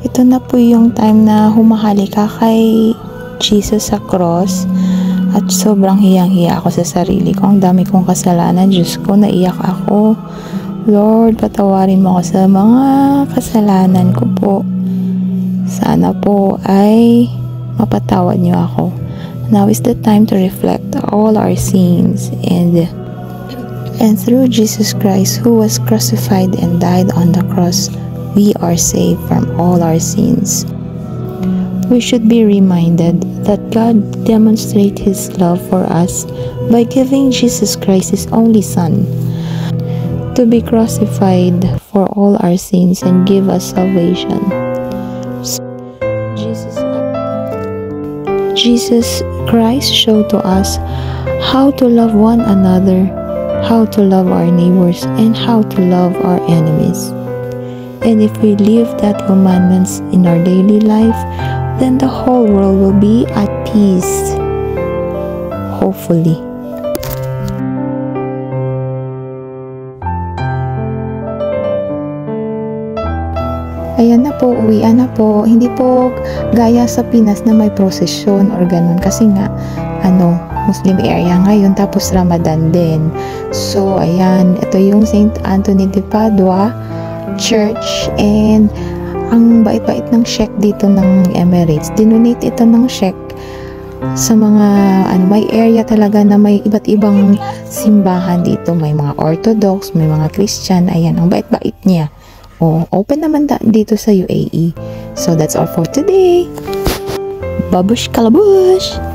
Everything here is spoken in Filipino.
Ito na po yung time na humahali ka kay Jesus sa cross at sobrang hiyang-hiya ako sa sarili ko. Ang dami kong kasalanan. Diyos ko, naiyak ako. Lord, patawarin mo ako sa mga kasalanan ko po. Sana po ay mapatawad niyo ako. Now is the time to reflect all our sins and through Jesus Christ who was crucified and died on the cross, we are saved from all our sins. We should be reminded that God demonstrated His love for us by giving Jesus Christ His only Son to be crucified for all our sins and give us salvation. Jesus Christ showed to us how to love one another, how to love our neighbors, and how to love our enemies. And if we live that commandments in our daily life, then the whole world will be at peace. Hopefully. Ayan na po, uwian na po. Hindi po gaya sa Pinas na may prosesyon or ganun. Kasi nga, Muslim area ngayon, tapos Ramadan din. So, ayan, ito yung St. Anthony de Padua Church. And, ang bait-bait ng sheikh dito ng Emirates. Dinonate ito ng sheikh sa mga, may area talaga na may iba't ibang simbahan dito. May mga Orthodox, may mga Christian. Ayan, ang bait-bait niya. Open naman dito sa UAE. So, that's all for today. Babush kalabush!